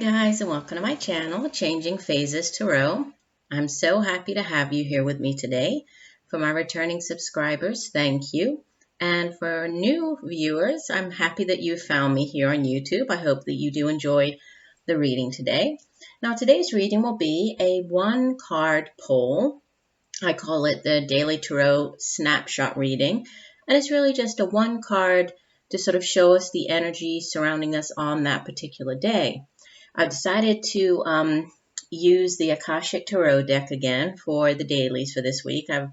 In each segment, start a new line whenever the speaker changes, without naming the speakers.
guys, and welcome to my channel, Changing Phases Tarot. I'm so happy to have you here with me today. For my returning subscribers, thank you. And for new viewers, I'm happy that you found me here on YouTube. I hope that you do enjoy the reading today. Now, today's reading will be a one-card poll. I call it the Daily Tarot Snapshot reading. And it's really just a one card to sort of show us the energy surrounding us on that particular day. I've decided to use the Akashic Tarot deck again for the dailies for this week. I'm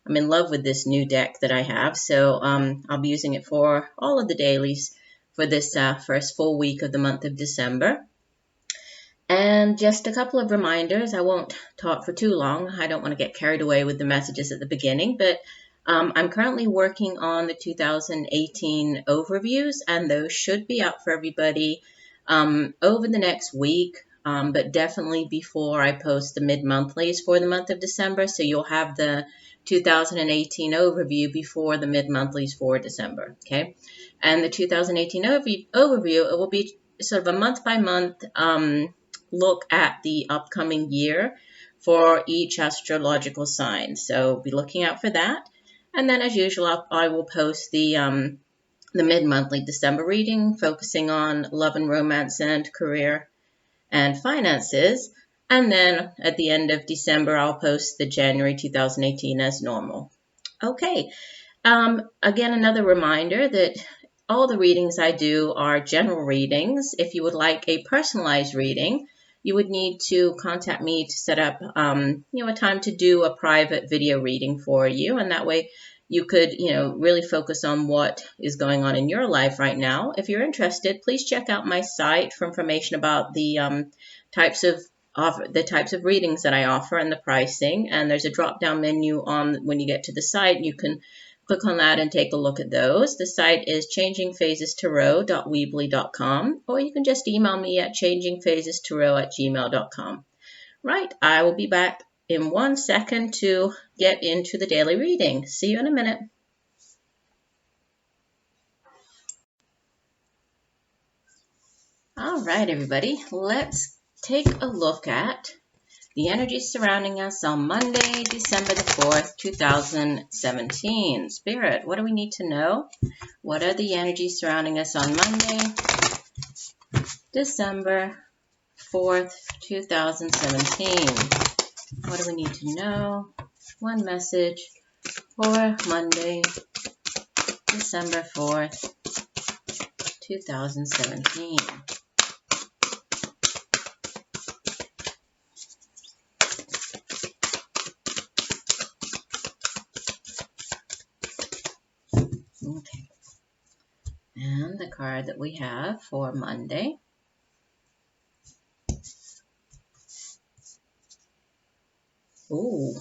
in love with this new deck that I have, so I'll be using it for all of the dailies for this first full week of the month of December. And just a couple of reminders. I won't talk for too long. I don't want to get carried away with the messages at the beginning, but I'm currently working on the 2018 overviews, and those should be out for everybody over the next week, but definitely before I post the mid-monthlies for the month of December. So you'll have the 2018 overview before the mid-monthlies for December, okay? And the 2018 overview, it will be sort of a month-by-month look at the upcoming year for each astrological sign. So be looking out for that. And then, as usual, I will post the mid-monthly December reading, focusing on love and romance and career and finances. And then at the end of December, I'll post the January 2018 as normal. Okay. Again, another reminder that all the readings I do are general readings. If you would like a personalized reading, you would need to contact me to set up, a time to do a private video reading for you. And that way you could, really focus on what is going on in your life right now. If you're interested, please check out my site for information about the types of readings that I offer and the pricing. And there's a drop-down menu when you get to the site. You can click on that and take a look at those. The site is changingphasestarot.weebly.com, or you can just email me at changingphasestarot@gmail.com. Right, I will be back in 1 second to get into the daily reading. See you in a minute. All right, everybody, let's take a look at the energy surrounding us on Monday, December the 4th, 2017. Spirit, what do we need to know? What are the energies surrounding us on Monday, December 4th, 2017? What do we need to know? One message for Monday, December 4th, 2017. Okay, and the card that we have for Monday. Ooh,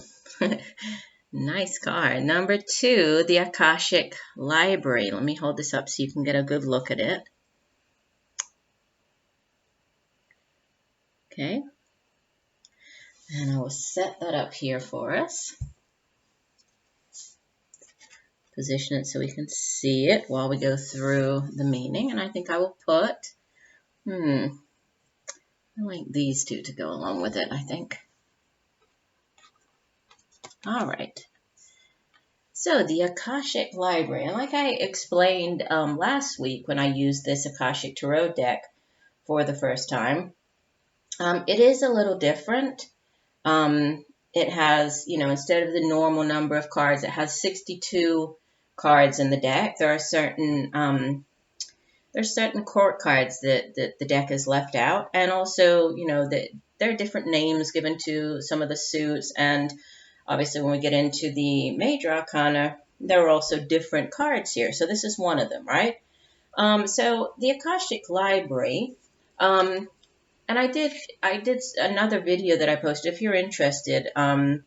nice card. Number 2, the Akashic Library. Let me hold this up so you can get a good look at it. Okay, and I will set that up here for us. Position it so we can see it while we go through the meaning. And I think I will put, I like these two to go along with it, I think. All right. So the Akashic Library, and like I explained last week when I used this Akashic Tarot deck for the first time, it is a little different. It has, instead of the normal number of cards, it has 62 cards in the deck. There are certain court cards that the deck has left out, and also there are different names given to some of the suits, and obviously when we get into the major arcana, there are also different cards here. So this is one of them, right? So the Akashic Library, and I did another video that I posted. If you're interested, I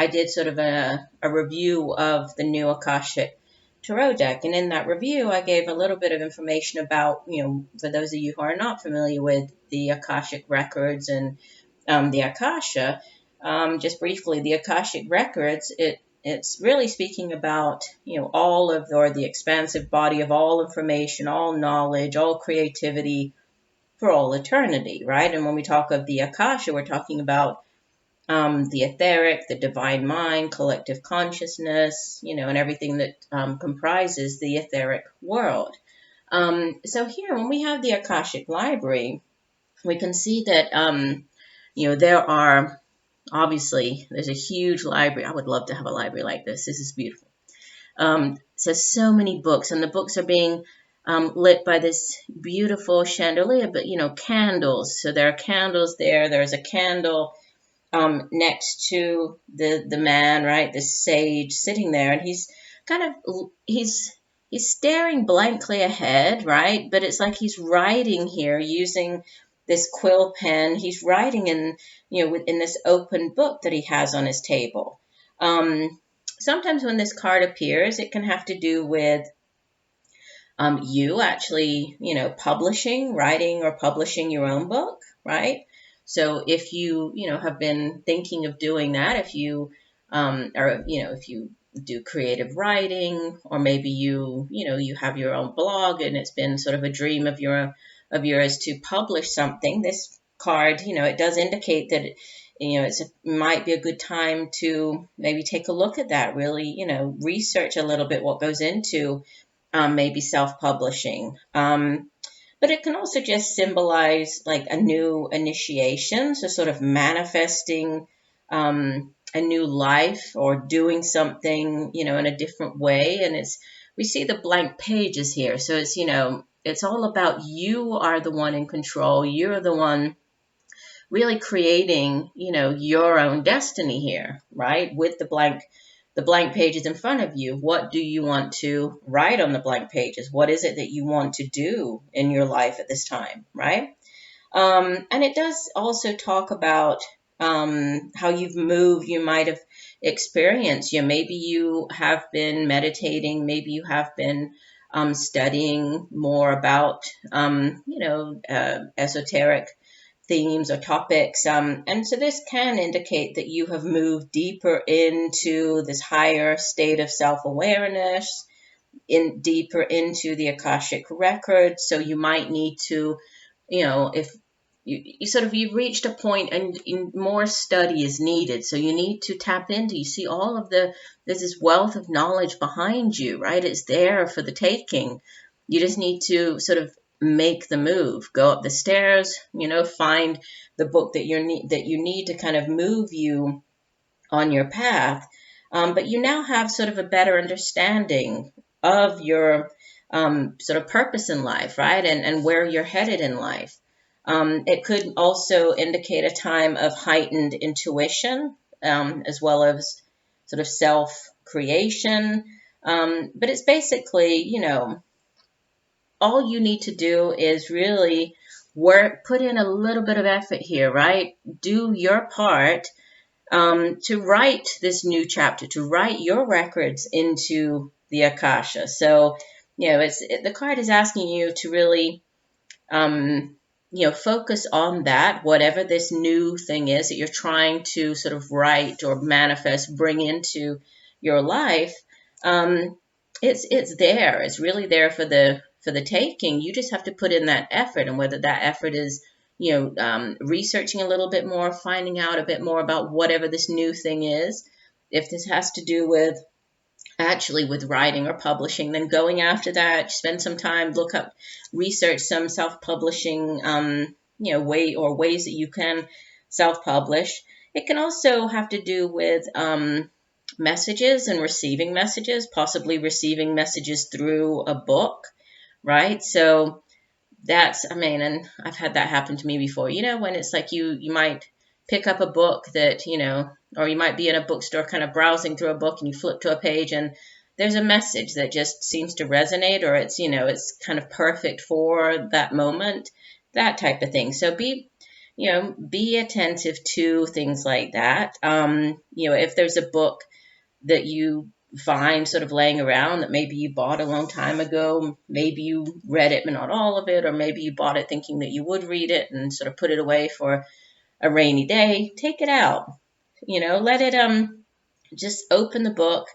did sort of a review of the new Akashic Tarot deck. And in that review, I gave a little bit of information about, for those of you who are not familiar with the Akashic records and the Akasha, just briefly, the Akashic records, it's really speaking about, all of, or the expansive body of all information, all knowledge, all creativity for all eternity, right? And when we talk of the Akasha, we're talking about the etheric, the divine mind, collective consciousness, and everything that comprises the etheric world. So here, when we have the Akashic Library, we can see that, there are, obviously, there's a huge library. I would love to have a library like this. This is beautiful. So many books, and the books are being lit by this beautiful chandelier, but, candles. So there are candles there. There's a candle next to the man, right? The sage sitting there, and he's staring blankly ahead, right? But it's like he's writing here using this quill pen. He's writing in this open book that he has on his table. Sometimes when this card appears, it can have to do with you actually, writing or publishing your own book, right? So if you, have been thinking of doing that, if you, if you do creative writing, or maybe you have your own blog and it's been sort of a dream of yours to publish something, this card, it does indicate that, it might be a good time to maybe take a look at that, really, research a little bit what goes into maybe self-publishing. But it can also just symbolize like a new initiation, so sort of manifesting a new life or doing something, in a different way. And we see the blank pages here. So it's all about you are the one in control. You're the one really creating, your own destiny here, right? With the blank pages in front of you. What do you want to write on the blank pages? What is it that you want to do in your life at this time, right? And it does also talk about how you've moved. You might have experienced, maybe you have been meditating, maybe you have been studying more about, esoteric themes or topics. And so this can indicate that you have moved deeper into this higher state of self-awareness, deeper into the Akashic record. So you might need to, if you've reached a point and more study is needed. So you need to tap into, you see there's this wealth of knowledge behind you, right? It's there for the taking. You just need to sort of make the move, go up the stairs, find the book that you need to kind of move you on your path. But you now have sort of a better understanding of your sort of purpose in life, right? And where you're headed in life. It could also indicate a time of heightened intuition, as well as sort of self-creation. But it's basically, all you need to do is really put in a little bit of effort here, right? Do your part to write this new chapter, to write your records into the Akasha. So, the card is asking you to really, focus on that, whatever this new thing is that you're trying to sort of write or manifest, bring into your life. It's there. It's really there for the taking. You just have to put in that effort, and whether that effort is, researching a little bit more, finding out a bit more about whatever this new thing is. If this has to do with writing or publishing, then going after that, spend some time, research some self-publishing, ways that you can self-publish. It can also have to do with messages and receiving messages, possibly receiving messages through a book, right? So and I've had that happen to me before, when it's like you might pick up a book that, or you might be in a bookstore kind of browsing through a book and you flip to a page and there's a message that just seems to resonate, or it's, it's kind of perfect for that moment, that type of thing. So be attentive to things like that. If there's a book that you find sort of laying around that maybe you bought a long time ago, maybe you read it but not all of it, or maybe you bought it thinking that you would read it and sort of put it away for a rainy day, take it out, let it just open the book,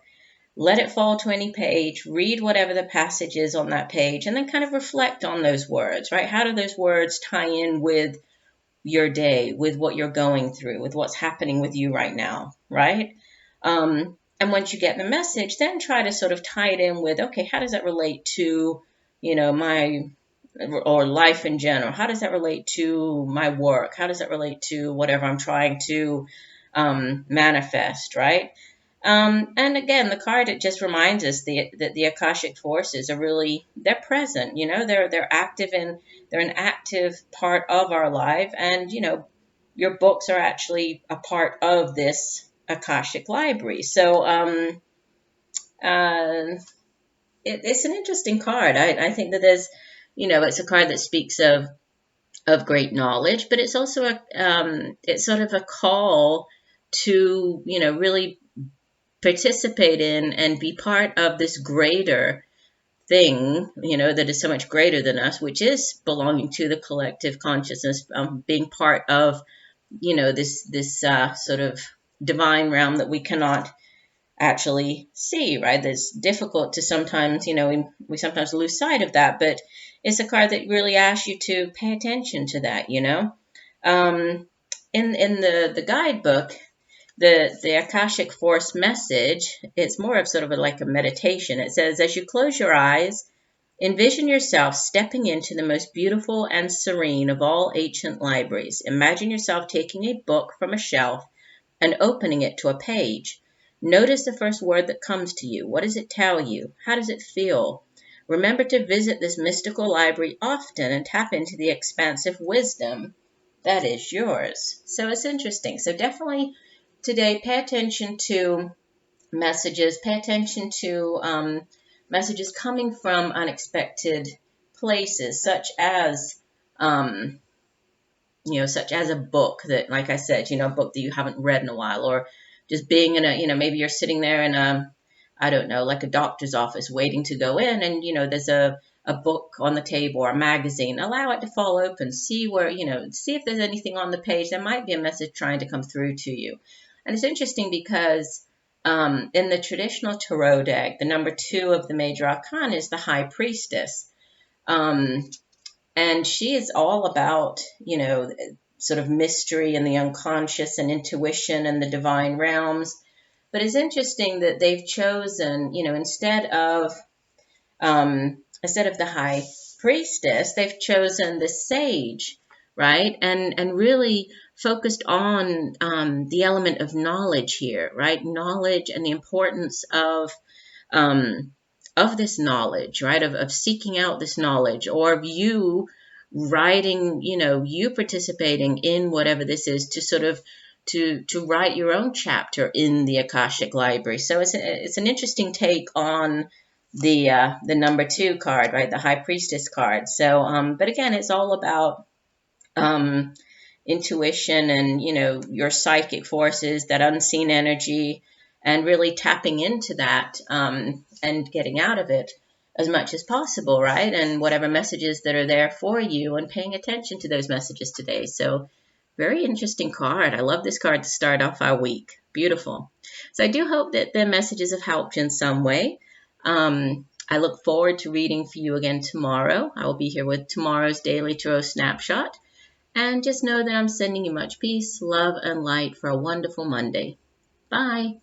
let it fall to any page, read whatever the passage is on that page, and then kind of reflect on those words, right? How do those words tie in with your day, with what you're going through, with what's happening with you right now, right? And once you get the message, then try to sort of tie it in with, okay, how does that relate to, my or life in general? How does that relate to my work? How does that relate to whatever I'm trying to manifest, right? And again, the card, it just reminds us that the Akashic forces are really, they're present, they're active, and they're an active part of our life. And, your books are actually a part of this Akashic library. So it's an interesting card. I think that there's, it's a card that speaks of great knowledge, but it's also it's sort of a call to, really participate in and be part of this greater thing, that is so much greater than us, which is belonging to the collective consciousness, being part of, this sort of divine realm that we cannot actually see, right? That's difficult to sometimes, we sometimes lose sight of that, but it's a card that really asks you to pay attention to that, in the guidebook, the Akashic Force message, it's more of sort of like a meditation. It says, as you close your eyes, envision yourself stepping into the most beautiful and serene of all ancient libraries. Imagine yourself taking a book from a shelf and opening it to a page. Notice the first word that comes to you. What does it tell you? How does it feel? Remember to visit this mystical library often and tap into the expansive wisdom that is yours. So it's interesting. So definitely today, pay attention to messages, pay attention to messages coming from unexpected places, such as such as a book that, like I said, a book that you haven't read in a while, or just being in a, maybe you're sitting there in a, I don't know, like a doctor's office waiting to go in, and, there's a book on the table or a magazine. Allow it to fall open. See where, see if there's anything on the page. There might be a message trying to come through to you. And it's interesting because in the traditional tarot deck, the number 2 of the major arcana is the High Priestess. And she is all about, sort of mystery and the unconscious and intuition and the divine realms. But it's interesting that they've chosen, instead of the High Priestess, they've chosen the Sage, right? And really focused on the element of knowledge here, right? Knowledge and the importance of this knowledge, right? Of seeking out this knowledge, or of you writing, you participating in whatever this is to sort of to write your own chapter in the Akashic library. So it's an interesting take on the number 2 card, right? The High Priestess card. So, but again, it's all about intuition and, your psychic forces, that unseen energy, and really tapping into that and getting out of it as much as possible, right? And whatever messages that are there for you, and paying attention to those messages today. So very interesting card. I love this card to start off our week. Beautiful. So I do hope that the messages have helped you in some way. I look forward to reading for you again tomorrow. I will be here with tomorrow's Daily Tarot Snapshot. And just know that I'm sending you much peace, love, and light for a wonderful Monday. Bye.